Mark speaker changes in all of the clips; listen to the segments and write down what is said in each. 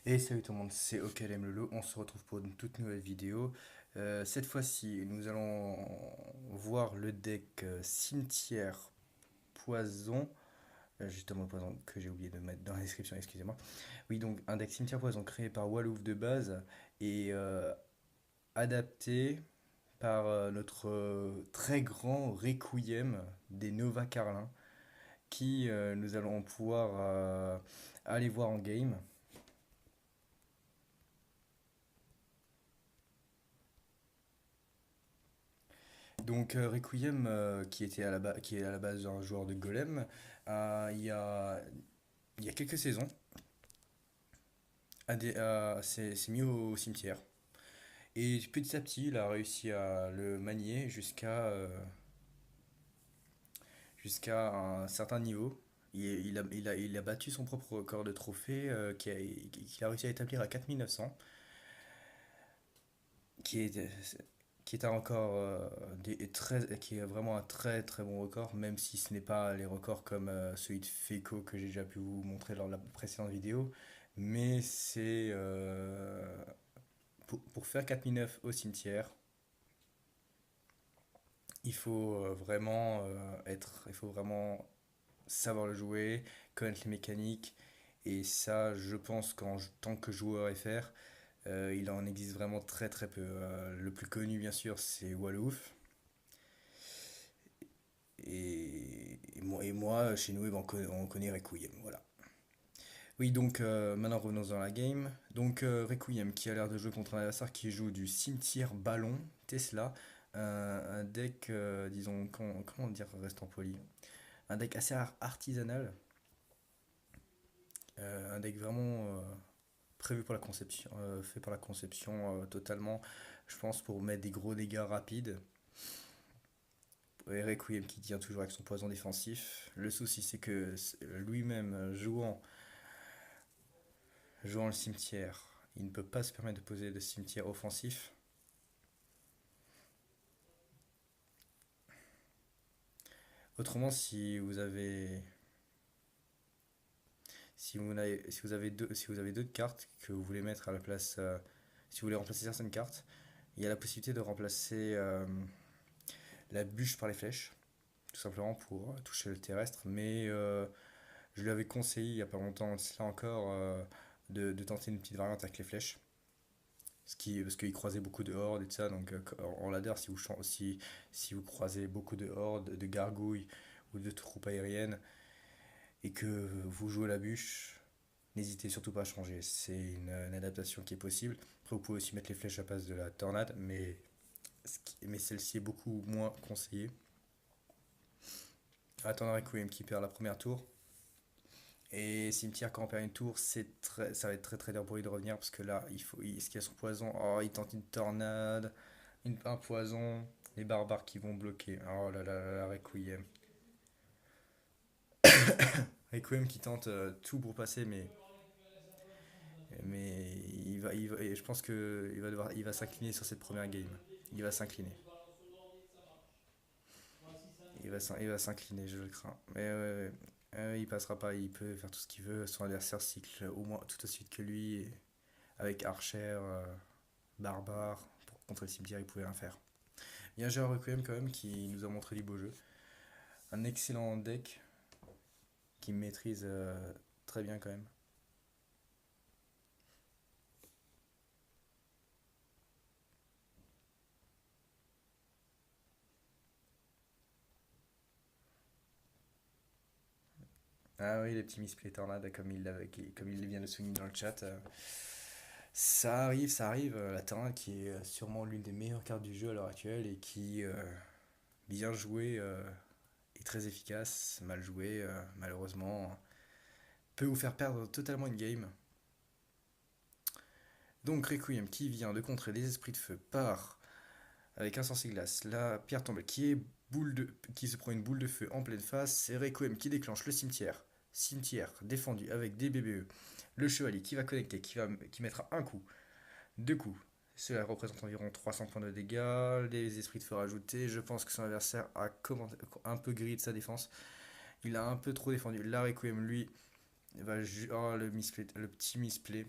Speaker 1: Et salut tout le monde, c'est OKLM Lolo, on se retrouve pour une toute nouvelle vidéo. Cette fois-ci, nous allons voir le deck Cimetière Poison, justement Poison que j'ai oublié de mettre dans la description, excusez-moi. Oui, donc un deck Cimetière Poison créé par Wallouf de base et adapté par notre très grand Requiem des Nova Carlin, qui nous allons pouvoir aller voir en game. Donc Requiem, qui est à la base un joueur de Golem, il y a quelques saisons, s'est mis au cimetière. Et petit à petit, il a réussi à le manier jusqu'à un certain niveau. Il a battu son propre record de trophée qu'il a réussi à établir à 4900, qui est, qui est un record qui est vraiment un très très bon record, même si ce n'est pas les records comme celui de Feiko que j'ai déjà pu vous montrer lors de la précédente vidéo. Mais c'est pour faire 4009 au cimetière, il faut vraiment savoir le jouer, connaître les mécaniques. Et ça, je pense qu'en tant que joueur FR, il en existe vraiment très très peu. Le plus connu, bien sûr, c'est Wallouf. Et moi, chez nous, eh ben, on connaît Requiem. Voilà. Oui, donc maintenant revenons dans la game. Donc Requiem qui a l'air de jouer contre un adversaire qui joue du cimetière ballon Tesla. Un deck, disons, comment dire, restant poli. Un deck assez artisanal. Un deck vraiment prévu pour la conception, fait pour la conception totalement, je pense, pour mettre des gros dégâts rapides. Et Requiem qui tient toujours avec son poison défensif. Le souci, c'est que lui-même, jouant le cimetière, il ne peut pas se permettre de poser de cimetière offensif. Autrement, si vous avez deux cartes que vous voulez mettre à la place, si vous voulez remplacer certaines cartes, il y a la possibilité de remplacer la bûche par les flèches, tout simplement pour toucher le terrestre. Mais je lui avais conseillé il n'y a pas longtemps, cela encore, de tenter une petite variante avec les flèches. Parce qu'il croisait beaucoup de hordes et tout ça, donc en ladder, si vous croisez beaucoup de hordes, de gargouilles ou de troupes aériennes, et que vous jouez la bûche, n'hésitez surtout pas à changer. C'est une adaptation qui est possible. Après, vous pouvez aussi mettre les flèches à la place de la tornade, mais celle-ci est beaucoup moins conseillée. Attendre Requiem qui perd la première tour. Et Cimetière quand on perd une tour, ça va être très très dur pour lui de revenir parce que là, ce qu'il a son poison. Oh, il tente une tornade, un poison. Les barbares qui vont bloquer. Oh là là là là, Requiem. Requiem qui tente tout pour passer, mais je pense que il va s'incliner sur cette première game. Il va s'incliner. Il va s'incliner, je le crains. Mais ouais, ouais. Il passera pas, il peut faire tout ce qu'il veut. Son adversaire cycle au moins tout aussi vite que lui. Avec Archer, Barbare, contre le cimetière, il pouvait rien faire. Il y a un joueur Requiem quand même qui nous a montré du beau jeu. Un excellent deck qui maîtrise très bien quand même. Ah oui, les petits misplays tornades, comme il vient de souligner dans le chat. Ça arrive. La tornade qui est sûrement l'une des meilleures cartes du jeu à l'heure actuelle et qui, bien jouée, est très efficace. Mal jouée, malheureusement, peut vous faire perdre totalement une game. Donc Requiem qui vient de contrer les esprits de feu par, avec un sorcier glace, la pierre tombale qui se prend une boule de feu en pleine face, c'est Requiem qui déclenche le cimetière. Cimetière défendu avec des BBE. Le chevalier qui va connecter, qui mettra un coup, deux coups. Cela représente environ 300 points de dégâts. Les esprits de feu rajoutés. Je pense que son adversaire a un peu grillé de sa défense. Il a un peu trop défendu. La Requiem, lui, oh, le petit misplay.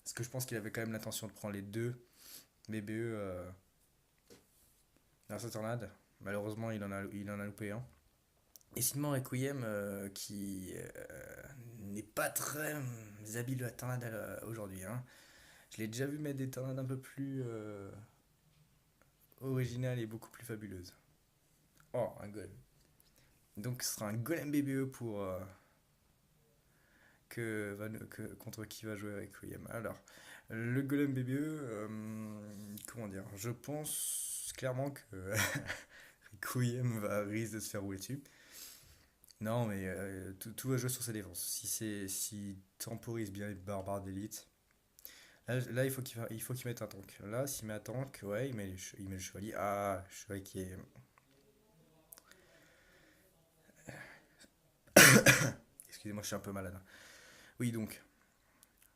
Speaker 1: Parce que je pense qu'il avait quand même l'intention de prendre les deux BBE dans sa tornade. Malheureusement, il en a loupé un. Et sinon, Requiem, qui n'est pas très habile de la tornade aujourd'hui, hein. Je l'ai déjà vu mettre des tornades un peu plus originales et beaucoup plus fabuleuses. Oh, un golem. Donc ce sera un golem BBE contre qui va jouer Requiem. Alors, le golem BBE, comment dire, je pense clairement que Requiem risque de se faire rouler dessus. Non, mais tout va jouer sur sa défense. S'il temporise bien les barbares d'élite, là, il faut qu'il mette un tank. Là, s'il met un tank, ouais, il met le chevalier. Ah, le chevalier qui est. Excusez-moi, je suis un peu malade, hein. Oui, donc,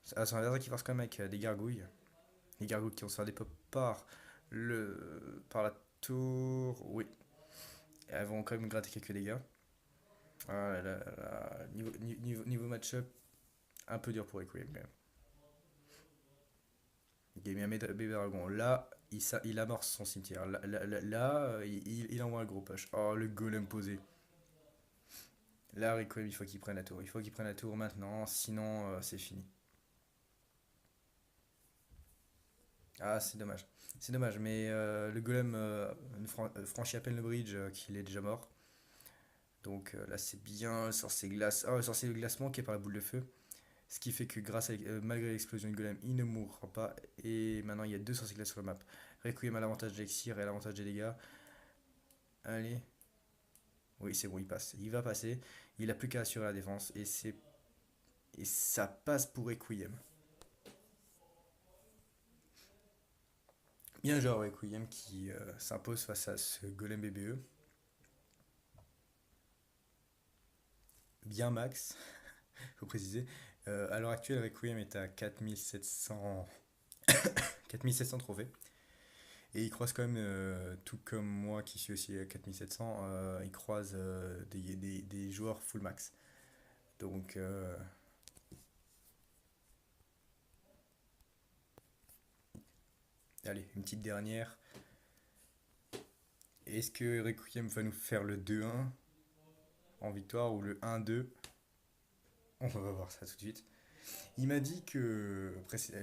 Speaker 1: c'est un adversaire qui force quand même avec des gargouilles. Les gargouilles qui vont se faire des pop par la tour. Oui, elles vont quand même gratter quelques dégâts. Ah là là là. Niveau match-up, un peu dur pour Requiem quand même. Il a mis un bébé dragon. Là, il amorce son cimetière. Là, il envoie un gros push. Oh, le golem posé. Là, Requiem, il faut qu'il prenne la tour. Il faut qu'il prenne la tour maintenant, sinon c'est fini. Ah, c'est dommage. C'est dommage, mais le golem franchit à peine le bridge qu'il est déjà mort. Donc là, c'est bien. Le sorcier glace. Ah, le sorcier de glacement qui est par la boule de feu. Ce qui fait que malgré l'explosion du golem, il ne mourra pas. Et maintenant, il y a deux sorciers glaces sur la map. Requiem a l'avantage d'Elixir et l'avantage des dégâts. Allez. Oui, c'est bon, il passe. Il va passer. Il a plus qu'à assurer la défense. Et ça passe pour Requiem. Bien joué Requiem qui s'impose face à ce golem BBE. Bien max, faut préciser. À l'heure actuelle, Requiem est à 4700 trophées. Et il croise quand même, tout comme moi qui suis aussi à 4700, il croise des joueurs full max. Donc, allez, une petite dernière. Est-ce que Requiem va nous faire le 2-1 en victoire ou le 1-2? On va voir ça tout de suite. Il m'a dit que,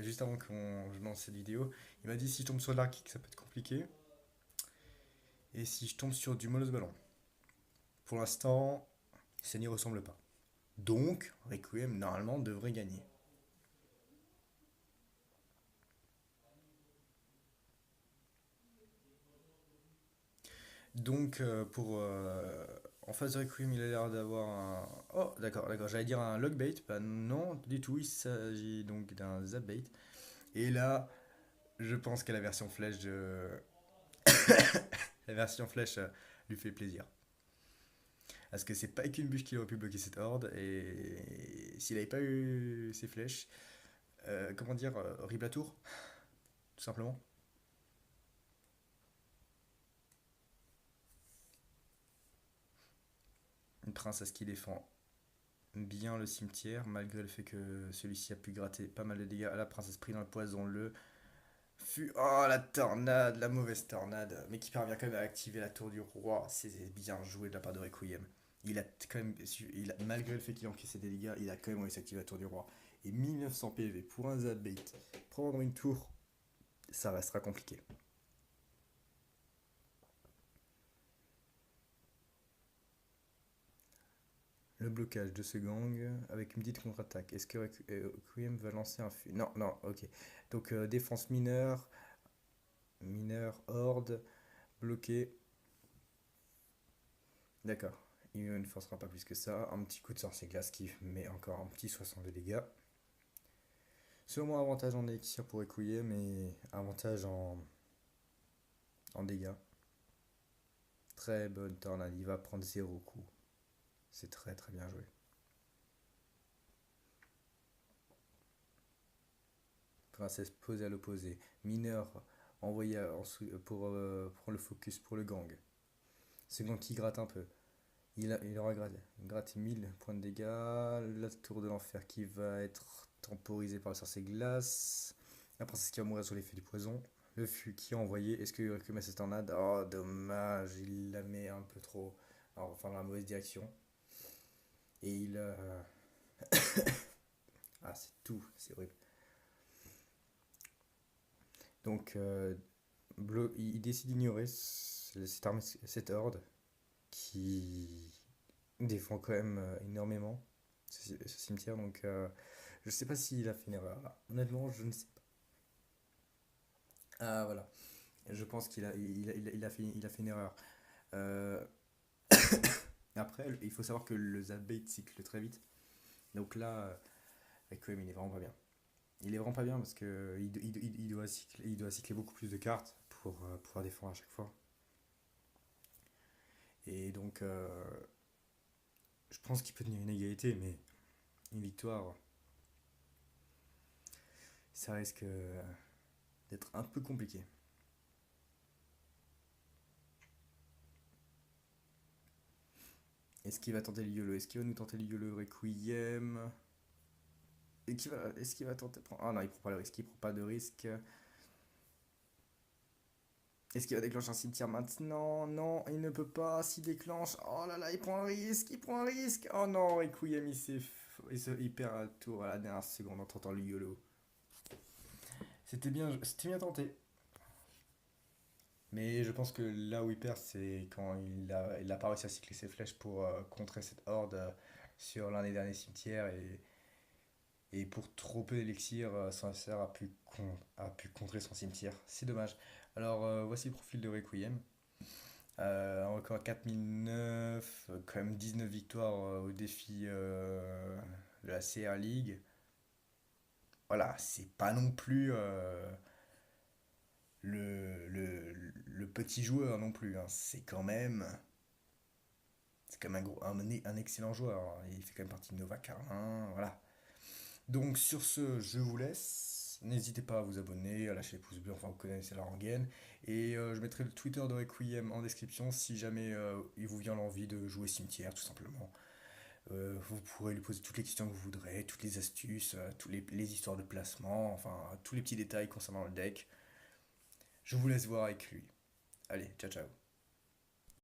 Speaker 1: juste avant qu'on je lance cette vidéo, il m'a dit si je tombe sur de l'arc, ça peut être compliqué. Et si je tombe sur du molos ballon. Pour l'instant, ça n'y ressemble pas. Donc, Requiem, normalement, devrait gagner. Donc, en face de Requiem, il a l'air d'avoir un. Oh, d'accord, d'accord. J'allais dire un logbait. Bah non, du tout. Il s'agit donc d'un zapbait. Et là, je pense que la version flèche la version flèche lui fait plaisir. Parce que c'est pas qu'une bûche qui aurait pu bloquer cette horde. Et s'il n'avait pas eu ses flèches, comment dire, horrible à tour, tout simplement. Une princesse qui défend bien le cimetière, malgré le fait que celui-ci a pu gratter pas mal de dégâts. La princesse pris dans le poison, Oh, la tornade, la mauvaise tornade. Mais qui parvient quand même à activer la tour du roi. C'est bien joué de la part de Requiem. Il a quand même, malgré le fait qu'il a encaissé des dégâts, il a quand même réussi à activer la tour du roi. Et 1900 PV pour un Zabait, prendre une tour, ça restera compliqué. Le blocage de ce gang avec une petite contre-attaque. Est-ce que Requiem va lancer un fût? Non, non, ok. Donc défense horde, bloqué. D'accord. Il ne forcera pas plus que ça. Un petit coup de sorcier glace qui met encore un petit 60 de dégâts. Sûrement avantage en élixir pour écouiller, mais avantage en dégâts. Très bonne tornade. Il va prendre 0 coup. C'est très très bien joué. Princesse posée à l'opposé. Mineur envoyé pour prendre le focus pour le gang. Ce gang qui gratte un peu. Il aura gratté 1000 points de dégâts. La tour de l'enfer qui va être temporisé par le sorcier glace. La princesse qui va mourir sous l'effet du poison. Le fût qui a envoyé. Est-ce qu'il récupère cette tornade? Oh, dommage, il la met un peu trop. Alors, enfin, dans la mauvaise direction. Et il. Ah, c'est tout, c'est horrible. Donc, Bleu, il décide d'ignorer cette horde qui défend quand même énormément ce cimetière. Donc, je sais pas s'il a fait une erreur là. Honnêtement, je ne sais pas. Ah, voilà. Je pense qu'il a fait une erreur. Euh, Après, il faut savoir que le Zapbait cycle très vite. Donc là, Requiem, il est vraiment pas bien. Il est vraiment pas bien parce que il doit cycler beaucoup plus de cartes pour pouvoir défendre à chaque fois. Et donc, je pense qu'il peut tenir une égalité, mais une victoire, ça risque d'être un peu compliqué. Est-ce qu'il va tenter le YOLO? Est-ce qu'il va nous tenter le YOLO Requiem? Est-ce qu'il va tenter. Ah non, il prend pas le risque, il prend pas de risque. Est-ce qu'il va déclencher un cimetière maintenant? Non, il ne peut pas. S'il déclenche. Oh là là, il prend un risque, il prend un risque. Oh non, Requiem, il perd un tour à la dernière seconde en tentant le YOLO. C'était bien tenté. Mais je pense que là où il perd, c'est quand il a pas réussi à cycler ses flèches pour contrer cette horde sur l'un des derniers cimetières et pour trop peu d'élixir, Sancer a pu contrer son cimetière. C'est dommage. Alors voici le profil de Requiem. Un record à 4009, quand même 19 victoires au défi de la CR League. Voilà, c'est pas non plus le petit joueur non plus, hein. C'est quand même un excellent joueur, hein. Il fait quand même partie de Nova Carlin, voilà. Donc sur ce, je vous laisse. N'hésitez pas à vous abonner, à lâcher les pouces bleus, enfin vous connaissez la rengaine. Et je mettrai le Twitter de Requiem en description si jamais il vous vient l'envie de jouer cimetière, tout simplement. Vous pourrez lui poser toutes les questions que vous voudrez, toutes les astuces, toutes les histoires de placement, enfin tous les petits détails concernant le deck. Je vous laisse voir avec lui. Allez, ciao ciao.